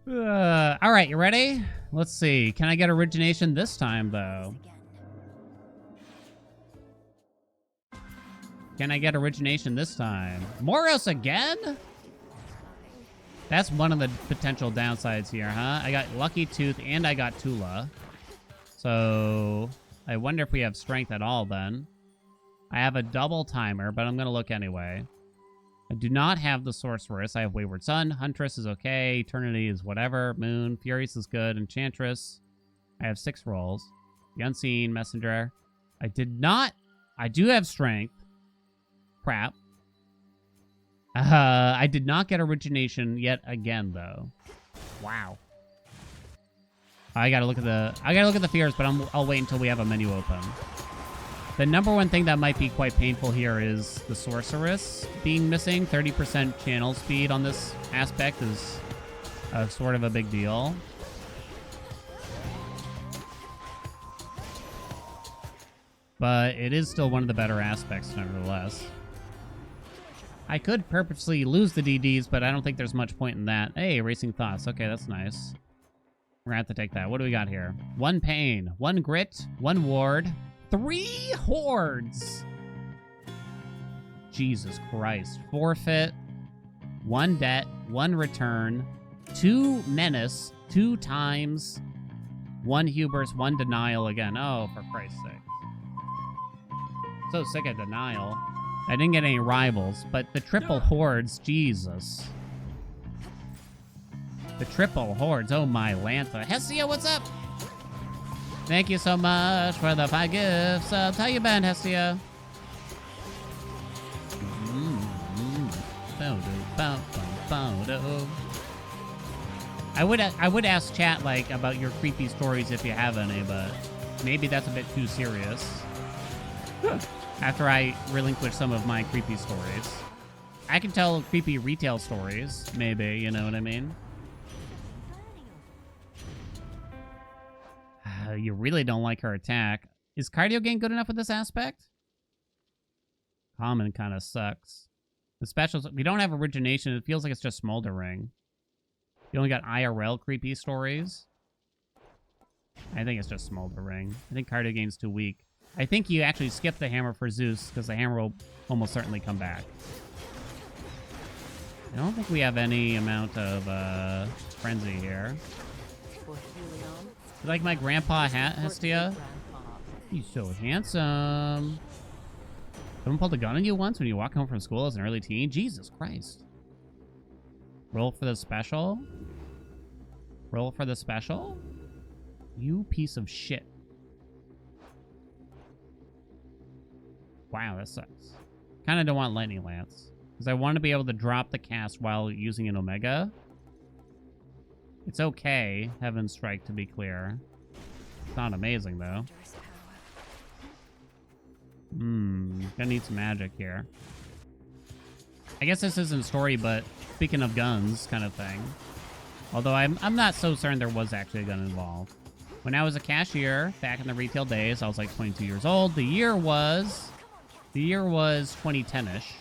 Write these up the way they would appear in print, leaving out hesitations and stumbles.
All right, you ready? Let's see. Can I get origination this time, though? Can I get origination this time? Moros again? That's one of the potential downsides here, huh? I got Lucky Tooth and I got Tula. So I wonder if we have strength at all then. I have a double timer, but I'm going to look anyway. I do not have the Sorceress. I have Wayward Sun. Huntress is okay. Eternity is whatever. Moon. Furious is good. Enchantress. I have 6 rolls. The Unseen. Messenger. I do have strength. Crap. I did not get origination yet again, though. Wow. I gotta look at the fears, but I'll wait until we have a menu open. The number one thing that might be quite painful here is the Sorceress being missing. 30% channel speed on this aspect is sort of a big deal. But it is still one of the better aspects, nevertheless. I could purposely lose the DDs, but I don't think there's much point in that. Hey, Racing Thoughts. Okay, that's nice. We're gonna have to take that. What do we got here? 1 pain, 1 grit, 1 ward, 3 hordes. Jesus Christ. Forfeit, 1 debt, 1 return, 2 menace, 2 times, 1 hubris, 1 denial again. Oh, for Christ's sake. So sick of denial. I didn't get any rivals, but the triple hordes, Jesus. The triple hordes, oh my Lantha. Hestia, what's up? Thank you so much for the 5 gifts. Tell you Ben, Hestia. I would ask chat like about your creepy stories if you have any, but maybe that's a bit too serious. After I relinquish some of my creepy stories. I can tell creepy retail stories, maybe, you know what I mean? You really don't like her attack. Is cardio gain good enough with this aspect? Common kind of sucks. The specials, we don't have origination. It feels like it's just smoldering. You only got IRL creepy stories. I think it's just smoldering. I think cardio gain's too weak. I think you actually skip the hammer for Zeus, because the hammer will almost certainly come back. I don't think we have any amount of frenzy here. You like my grandpa hat, Hestia? He's so handsome. Someone pulled a gun on you once when you walk home from school as an early teen? Jesus Christ. Roll for the special? Roll for the special? You piece of shit. Wow, that sucks. Kind of don't want Lightning Lance. Because I want to be able to drop the cast while using an Omega. It's okay, Heaven Strike, to be clear. It's not amazing, though. Gonna need some magic here. I guess this isn't story, but speaking of guns kind of thing. Although I'm not so certain there was actually a gun involved. When I was a cashier, back in the retail days, I was like 22 years old. The year was 2010-ish.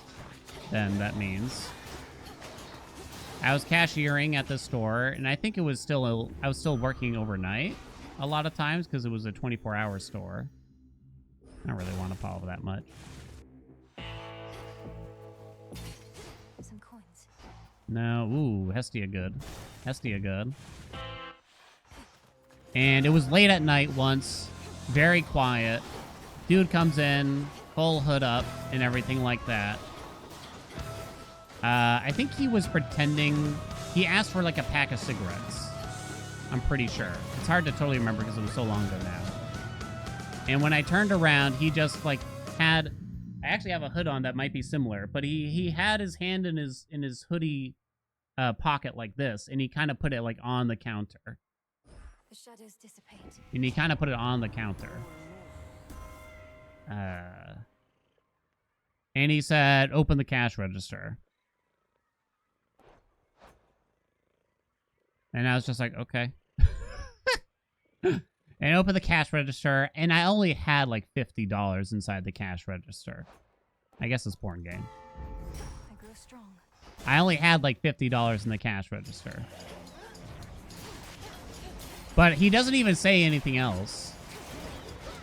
Then that means. I was cashiering at the store, and I think it was still I was still working overnight a lot of times because it was a 24-hour store. I don't really want to follow that much. Some coins. No, ooh, Hestia good. Hestia good. And it was late at night once, very quiet. Dude comes in, full hood up, and everything like that. I think he was pretending. He asked for like a pack of cigarettes. I'm pretty sure. It's hard to totally remember because it was so long ago now. And when I turned around, he just like had. I actually have a hood on that might be similar, but he had his hand in his hoodie pocket like this, and he kind of put it like on the counter. The shadows dissipate. And he kind of put it on the counter. And he said, "Open the cash register." And I was just like, okay. And I opened the cash register, and I only had like $50 inside the cash register. I guess it's porn game. I grow strong. I only had like $50 in the cash register. But he doesn't even say anything else.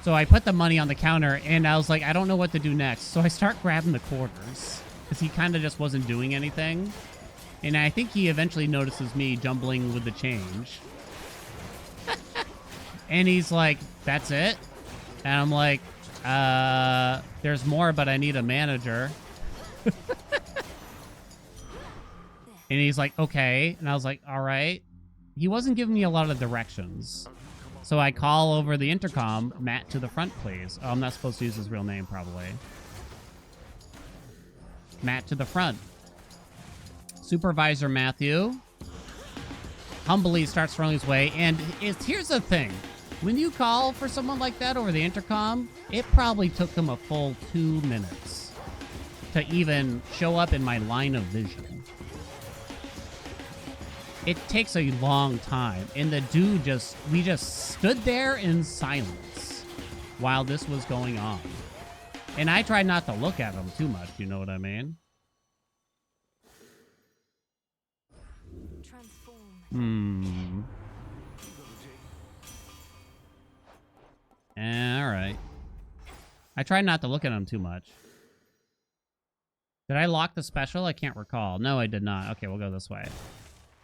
So I put the money on the counter, and I was like, I don't know what to do next. So I start grabbing the quarters, because he kind of just wasn't doing anything. And I think he eventually notices me jumbling with the change. And he's like, that's it? And I'm like, there's more, but I need a manager. And he's like, okay. And I was like, all right. He wasn't giving me a lot of directions. So I call over the intercom, Matt to the front, please. Oh, I'm not supposed to use his real name, probably. Matt to the front. Supervisor Matthew humbly starts throwing his way. And here's the thing. When you call for someone like that over the intercom, it probably took him a full 2 minutes to even show up in my line of vision. It takes a long time. And the dude we just stood there in silence while this was going on. And I tried not to look at him too much, you know what I mean? Transform. All right. I tried not to look at him too much. Did I lock the special? I can't recall. No, I did not. Okay, we'll go this way.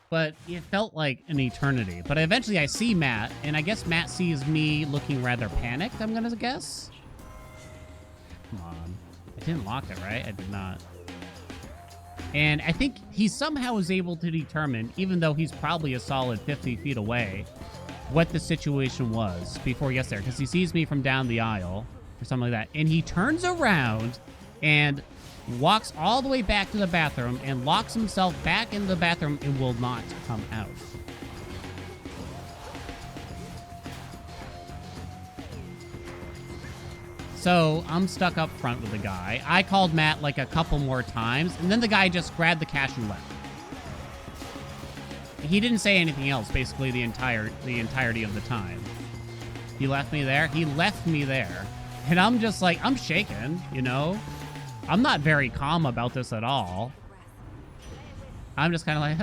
But it felt like an eternity. But eventually I see Matt, and I guess Matt sees me looking rather panicked, I'm gonna guess. Come on. I didn't lock it, right? I did not. And I think he somehow was able to determine, even though he's probably a solid 50 feet away, what the situation was before he gets there. Because he sees me from down the aisle or something like that. And he turns around and walks all the way back to the bathroom and locks himself back in the bathroom and will not come out. So I'm stuck up front with the guy. I called Matt like a couple more times, and then the guy just grabbed the cash and left. He didn't say anything else basically the entirety of the time. He left me there. He left me there. And I'm just like, I'm shaken, you know? I'm not very calm about this at all. I'm just kind of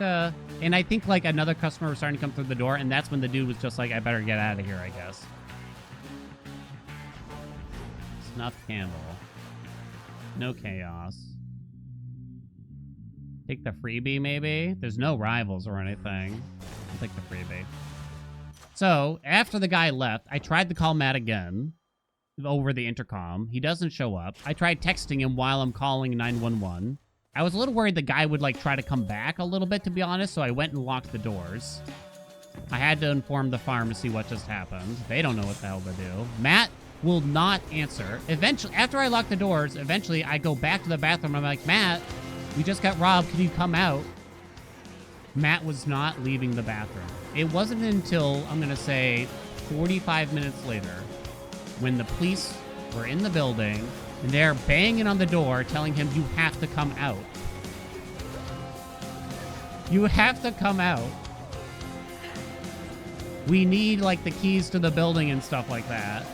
like, and I think like another customer was starting to come through the door, and that's when the dude was just like, I better get out of here, I guess. Snuff candle. No chaos. Take the freebie, maybe? There's no rivals or anything. I'll take the freebie. So, after the guy left, I tried to call Matt again over the intercom. He doesn't show up. I tried texting him while I'm calling 911. I was a little worried the guy would, like, try to come back a little bit, to be honest, so I went and locked the doors. I had to inform the pharmacy what just happened. They don't know what the hell to do. Matt will not answer. Eventually, after I lock the doors, eventually I go back to the bathroom. I'm like, Matt, we just got robbed. Can you come out? Matt was not leaving the bathroom. It wasn't until, I'm going to say, 45 minutes later, when the police were in the building, and they're banging on the door, telling him, you have to come out. You have to come out. We need, like, the keys to the building and stuff like that.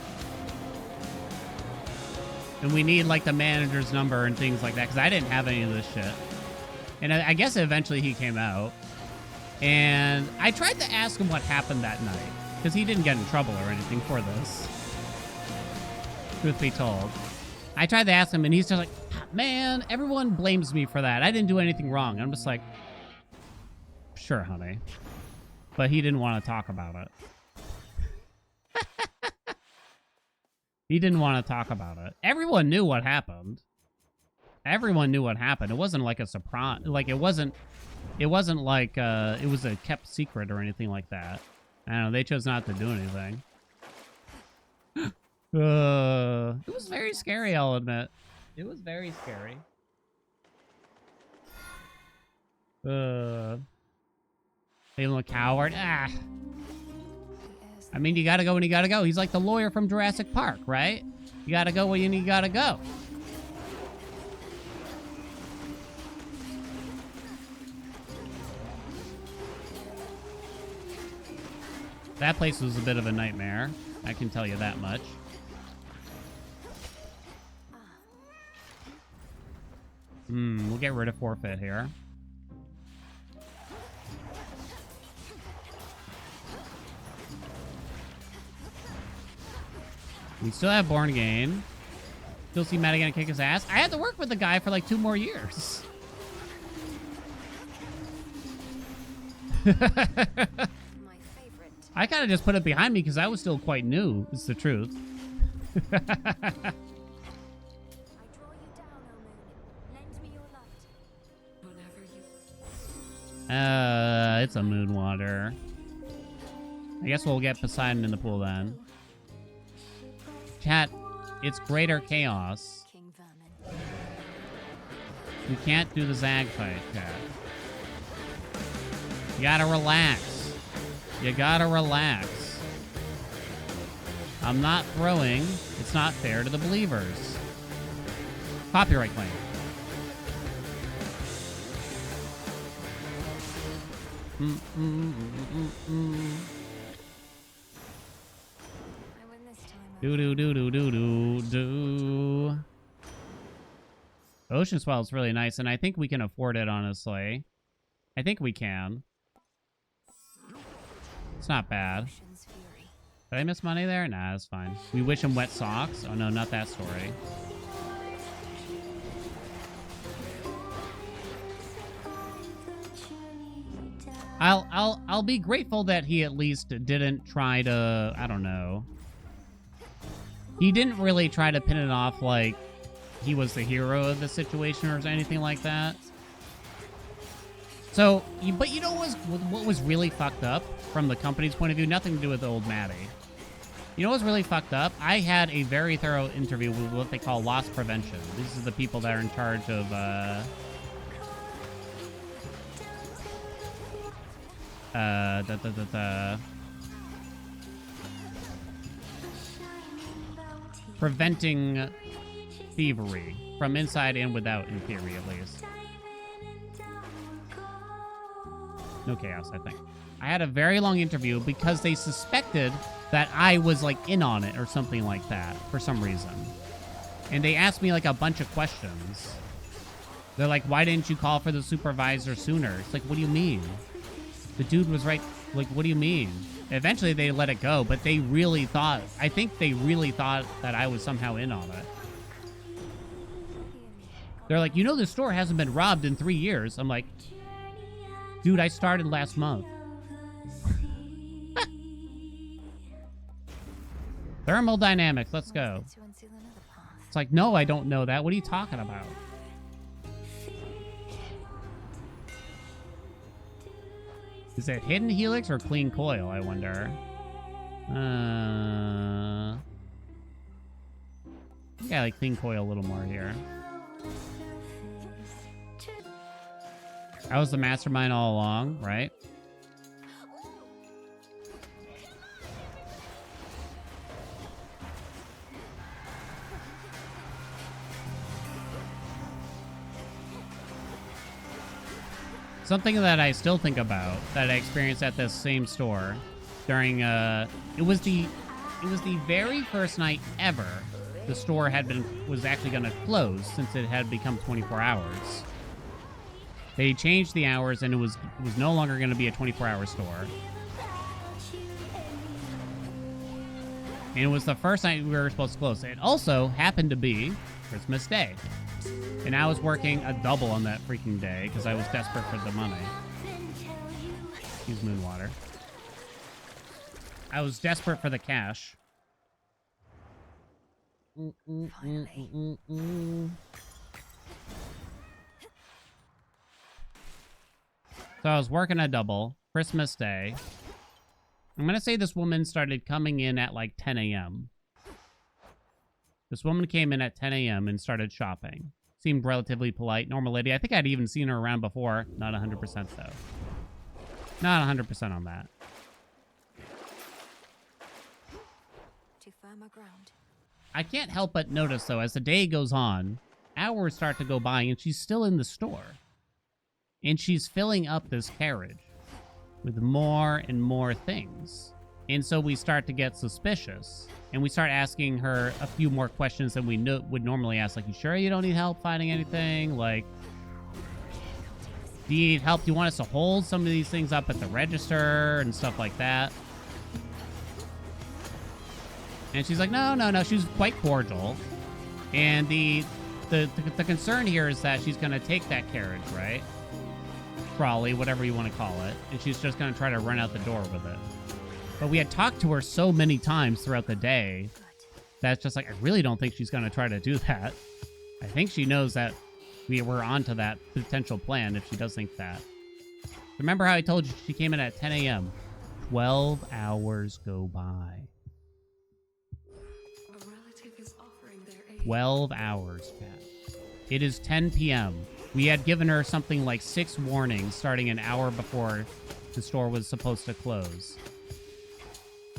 And we need, like, the manager's number and things like that, because I didn't have any of this shit. And I guess eventually he came out. And I tried to ask him what happened that night, because he didn't get in trouble or anything for this. Truth be told. I tried to ask him, and he's just like, man, everyone blames me for that. I didn't do anything wrong. I'm just like, sure, honey. But he didn't want to talk about it. He didn't want to talk about it. Everyone knew what happened. Everyone knew what happened. It wasn't like a surprise. Like, it wasn't like it was a kept secret or anything like that. I don't know. They chose not to do anything. It was very scary, I'll admit. It was very scary. Feeling a coward. Ah. I mean, you gotta go when you gotta go. He's like the lawyer from Jurassic Park, right? You gotta go when you gotta go. That place was a bit of a nightmare. I can tell you that much. We'll get rid of forfeit here. We still have Born Again. Still see Matt gonna kick his ass. I had to work with the guy for like 2 more years. My favorite. I kind of just put it behind me because I was still quite new. It's the truth. I draw you down, O moon. Lend me your light. Whenever you. It's a moon water. I guess we'll get Poseidon in the pool then. Chat, it's greater chaos. King Vermin. We can't do the Zag fight, chat. You gotta relax. You gotta relax. I'm not throwing. It's not fair to the believers. Copyright claim. I win this time. Do do do do do do do. Ocean Swell is really nice, and I think we can afford it, honestly. I think we can. It's not bad. Ocean's fury. Did I miss money there? Nah, that's fine. We wish him wet socks? Oh no, not that story. I'll be grateful that he at least didn't try to, I don't know. He didn't really try to pin it off like he was the hero of the situation or anything like that. So, but you know what was really fucked up from the company's point of view? Nothing to do with old Maddie. You know what's really fucked up? I had a very thorough interview with what they call loss prevention. These are the people that are in charge of, preventing thievery from inside and without, in theory, at least. No chaos, I think. I had a very long interview because they suspected that I was, like, in on it or something like that for some reason. And they asked me, like, a bunch of questions. They're like, why didn't you call for the supervisor sooner? It's like, what do you mean? The dude was right. Like, what do you mean? Eventually, they let it go, but they really thought... I think they really thought that I was somehow in on it. They're like, you know the store hasn't been robbed in 3 years. I'm like, dude, I started last month. Thermodynamics, let's go. It's like, no, I don't know that. What are you talking about? Is it hidden helix or clean coil, I wonder? Yeah, like clean coil a little more here. I was the mastermind all along, right? Something that I still think about that I experienced at this same store during it was the very first night ever the store was actually going to close since it had become 24 hours. They changed the hours and it was no longer going to be a 24-hour store. And it was the first night we were supposed to close. It also happened to be Christmas Day. And I was working a double on that freaking day because I was desperate for the money. Use moon water. I was desperate for the cash. Finally. So I was working a double, Christmas Day. I'm going to say this woman started coming in at like 10 a.m. This woman came in at 10 a.m. and started shopping. Seemed relatively polite, normal lady. I think I'd even seen her around before. Not 100% though. Not 100% on that. To firmer ground. I can't help but notice though, as the day goes on, hours start to go by and she's still in the store. And she's filling up this carriage with more and more things. And so we start to get suspicious. And we start asking her a few more questions than we would normally ask. Like, you sure you don't need help finding anything? Like, do you need help? Do you want us to hold some of these things up at the register and stuff like that? And she's like, no, no, no. She was quite cordial. And the concern here is that she's going to take that carriage, right? Trolley, whatever you want to call it. And she's just going to try to run out the door with it. But we had talked to her so many times throughout the day that it's just like, I really don't think she's going to try to do that. I think she knows that we were onto that potential plan if she does think that. Remember how I told you she came in at 10 a.m.? 12 hours go by. 12 hours, Pat. It is 10 p.m. We had given her something like 6 warnings starting an hour before the store was supposed to close.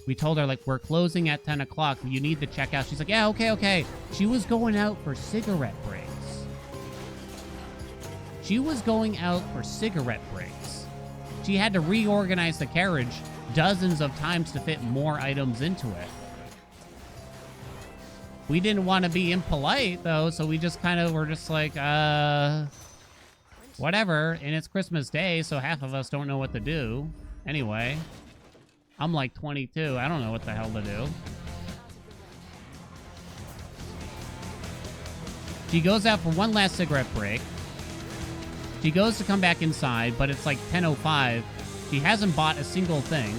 We told her, like, we're closing at 10 o'clock. You need to check out. She's like, yeah, okay, okay. She was going out for cigarette breaks. She was going out for cigarette breaks. She had to reorganize the carriage dozens of times to fit more items into it. We didn't want to be impolite, though, so we just kind of were just like, whatever. And it's Christmas Day, so half of us don't know what to do. Anyway, I'm like 22. I don't know what the hell to do. She goes out for one last cigarette break. She goes to come back inside, but it's like 10:05. She hasn't bought a single thing.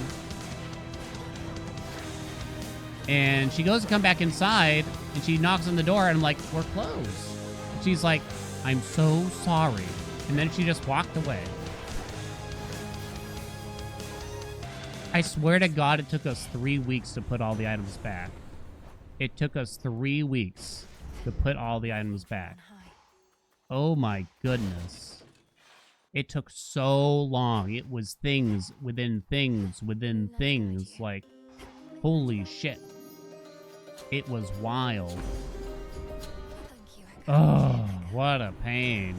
And she goes to come back inside, and she knocks on the door, and I'm like, we're closed. And she's like, I'm so sorry. And then she just walked away. I swear to God, it took us 3 weeks to put all the items back. It took us 3 weeks to put all the items back. Oh my goodness. It took so long. It was things within things within things. Like, holy shit. It was wild. Oh, what a pain.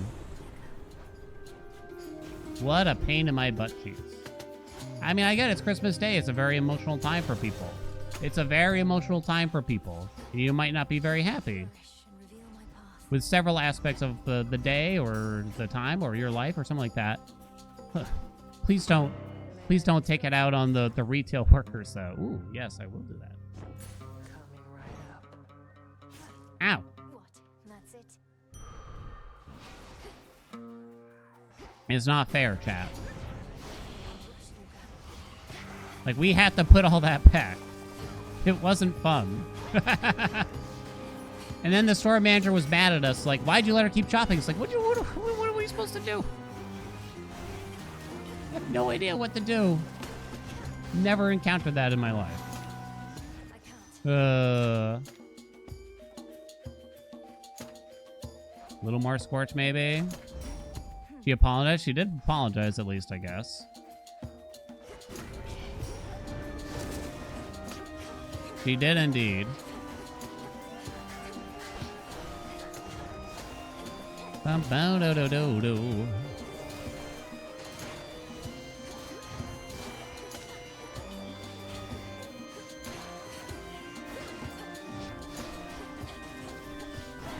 What a pain in my butt cheeks. I mean, I get it. It's Christmas Day. It's a very emotional time for people. It's a very emotional time for people. You might not be very happy with several aspects of the day or the time or your life or something like that. Please don't take it out on the retail workers, though. Ooh, yes, I will do that. Ow. What? That's it? It's not fair, chat. Like, we had to put all that back. It wasn't fun. And then the store manager was mad at us, like, why'd you let her keep shopping? It's like, what are we supposed to do? I have no idea what to do. Never encountered that in my life. A little more scorch, maybe? She apologized? She did apologize, at least, I guess. She did indeed. Bum-bow-do-do-do-do.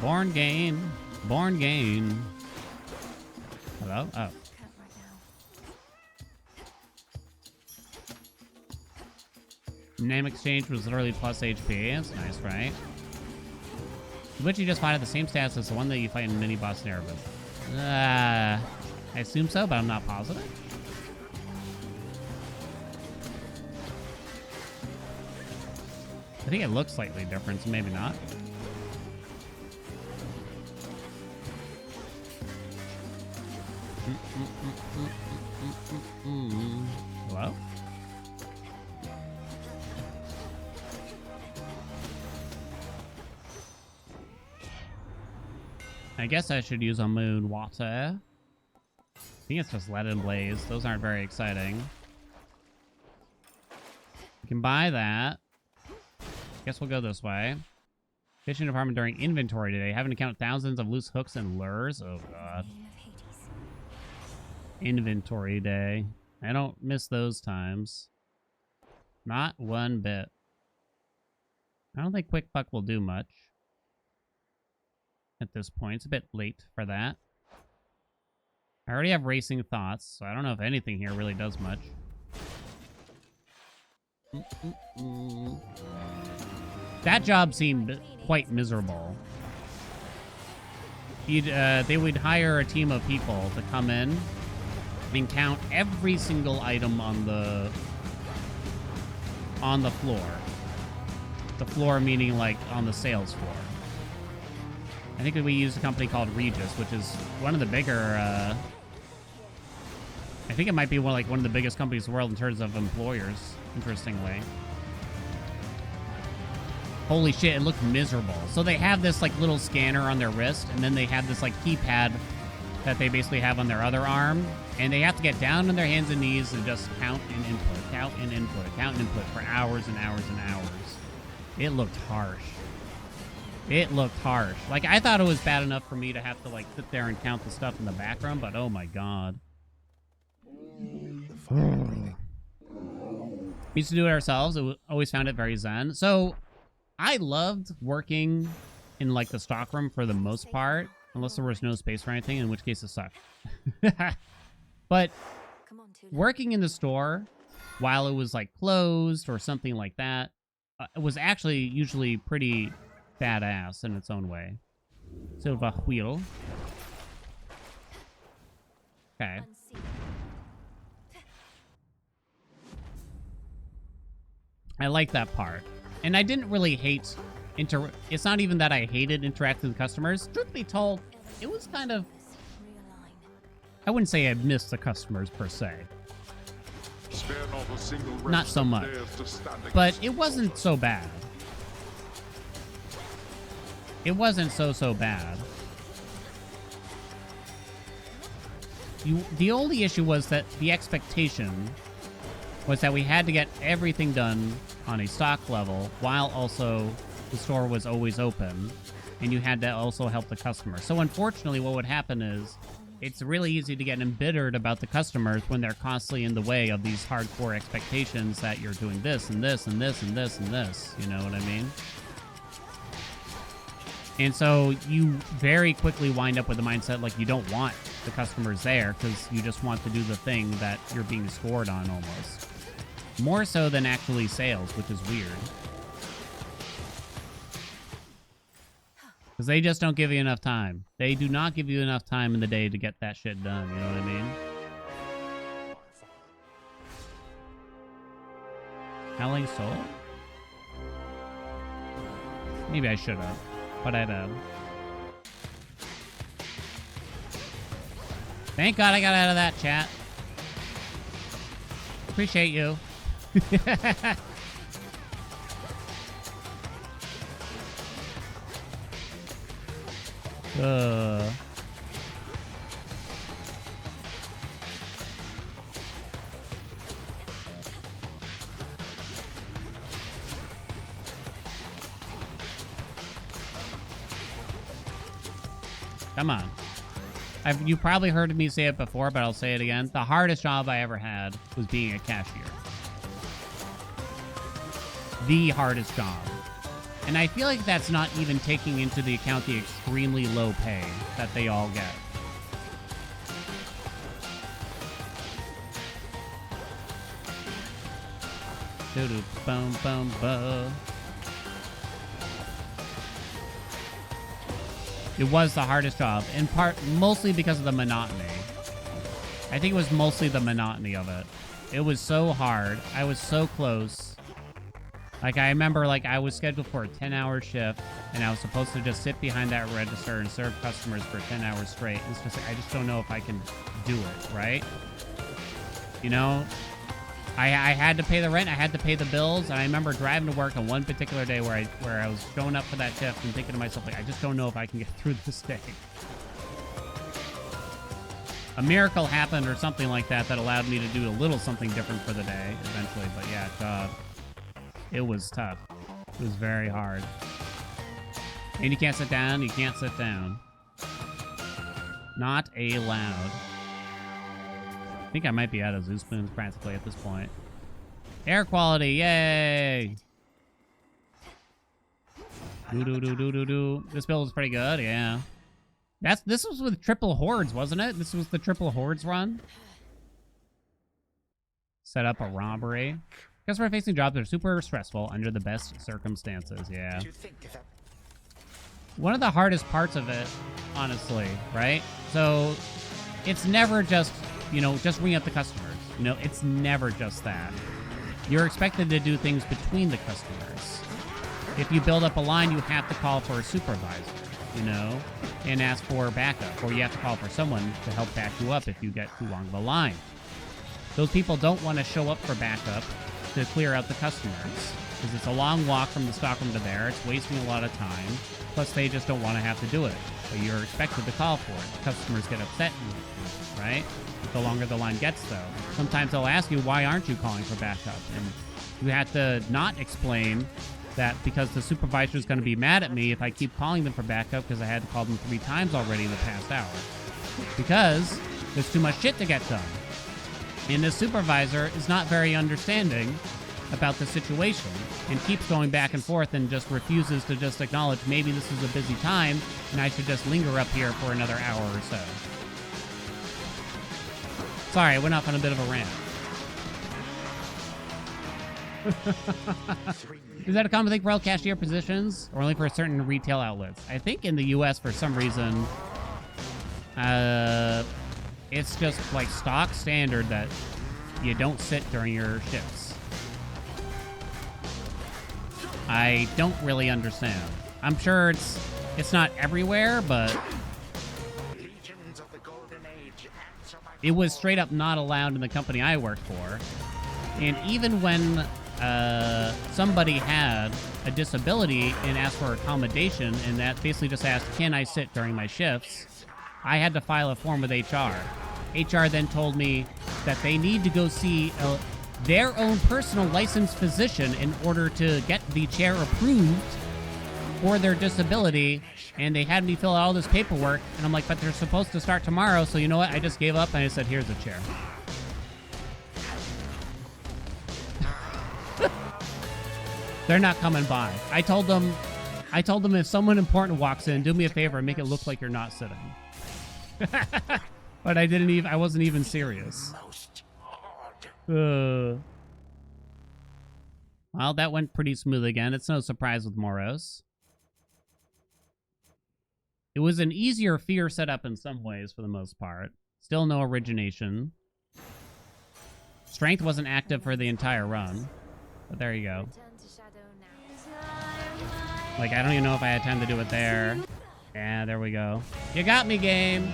Born game. Born game. Hello? Oh. Name exchange was literally plus HP. That's nice, right? Which you just fight at the same stats as the one that you fight in mini-boss narrative. I assume so, but I'm not positive. I think it looks slightly different, so maybe not. Hello? I guess I should use a moon water. I think it's just lead and blaze. Those aren't very exciting. We can buy that. Guess we'll go this way. Fishing department during inventory today. Having to count thousands of loose hooks and lures. Oh god. Inventory day. I don't miss those times. Not one bit. I don't think Quick Buck will do much at this point. It's a bit late for that. I already have racing thoughts, so I don't know if anything here really does much. That job seemed quite miserable. They would hire a team of people to come in and count every single item on the floor. The floor meaning like on the sales floor. I think that we used a company called Regis, which is one of the bigger. I think it might be one of the biggest companies in the world in terms of employers. Interestingly. Holy shit, it looked miserable. So they have this like little scanner on their wrist, and then they have this like keypad that they basically have on their other arm, and they have to get down on their hands and knees and just count and input, count and input, count and input for hours and hours and hours. It looked harsh. It looked harsh. Like, I thought it was bad enough for me to have to like sit there and count the stuff in the background, but oh my god. We used to do it ourselves. Always found it very zen. So I loved working in like the stockroom for the most part, unless there was no space or anything, in which case it sucked. But working in the store while it was like closed or something like that, it was actually usually pretty badass in its own way. Silver wheel. Okay. I like that part. And I didn't really hate it's not even that I hated interacting with customers. Truth be told, it was kind of, I wouldn't say I missed the customers per se. Not so much. But it wasn't so bad. It wasn't so bad. The only issue was that the expectation was that we had to get everything done on a stock level while also the store was always open, and you had to also help the customer. So unfortunately, what would happen is it's really easy to get embittered about the customers when they're constantly in the way of these hardcore expectations that you're doing this and this and this and this and this. You know what I mean? And so you very quickly wind up with the mindset like you don't want the customers there because you just want to do the thing that you're being scored on almost. More so than actually sales, which is weird. Because they just don't give you enough time. They do not give you enough time in the day to get that shit done, you know what I mean? Howling Soul? Maybe I should have, but I'd Thank God I got out of that, chat. Appreciate you. Come on. You probably heard me say it before, but I'll say it again. The hardest job I ever had was being a cashier. The hardest job. And I feel like that's not even taking into the account the extremely low pay that they all get. It was the hardest job, in part mostly because of the monotony. I think it was mostly the monotony of it. It was so hard. I was so close. Like, I remember, like, I was scheduled for a 10-hour shift, and I was supposed to just sit behind that register and serve customers for 10 hours straight. It's just, I just don't know if I can do it, right? You know? I had to pay the rent, I had to pay the bills, and I remember driving to work on one particular day where I was showing up for that shift and thinking to myself, like, I just don't know if I can get through this day. A miracle happened or something like that allowed me to do a little something different for the day eventually, but yeah, God. It was tough. It was very hard. And you can't sit down. You can't sit down. Not allowed. I think I might be out of zoo spoons practically at this point. Air quality, yay! Do. This build is pretty good, yeah. This was with triple hordes, wasn't it? This was the triple hordes run. Set up a robbery. Customer-facing jobs are super stressful under the best circumstances. Yeah. One of the hardest parts of it, honestly, right? So it's never just, you know, just ring up the customers. You know, it's never just that. You're expected to do things between the customers. If you build up a line, you have to call for a supervisor, you know, and ask for backup. Or you have to call for someone to help back you up if you get too long of a line. Those people don't want to show up for backup to clear out the customers, because it's a long walk from the stockroom to there. It's wasting a lot of time. Plus, they just don't want to have to do it. But you're expected to call for it. Customers get upset, right? The longer the line gets, though. Sometimes they'll ask you, why aren't you calling for backup? And you have to not explain that because the supervisor is going to be mad at me if I keep calling them for backup because I had to call them 3 times already in the past hour. Because there's too much shit to get done. And the supervisor is not very understanding about the situation and keeps going back and forth and just refuses to just acknowledge maybe this is a busy time and I should just linger up here for another hour or so. Sorry, I went off on a bit of a rant. Is that a common thing for all cashier positions or only for certain retail outlets? I think in the US for some reason, it's just like stock standard that you don't sit during your shifts. I don't really understand. I'm sure it's not everywhere, but it was straight up not allowed in the company I worked for. And even when somebody had a disability and asked for accommodation, and that basically just asked, can I sit during my shifts? I had to file a form with HR. HR then told me that they need to go see their own personal licensed physician in order to get the chair approved for their disability, and they had me fill out all this paperwork, and I'm like, but they're supposed to start tomorrow, so you know what? I just gave up, and I said, here's a chair. They're not coming by. I told them if someone important walks in, do me a favor and make it look like you're not sitting. But I wasn't even serious. Well, that went pretty smooth again. It's no surprise with Moros. It was an easier fear setup in some ways for the most part. Still no origination. Strength wasn't active for the entire run. But there you go. Like, I don't even know if I had time to do it there. Yeah, there we go. You got me, game.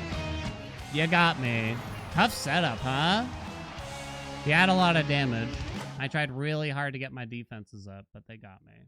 You got me. Tough setup, huh? You had a lot of damage. I tried really hard to get my defenses up, but they got me.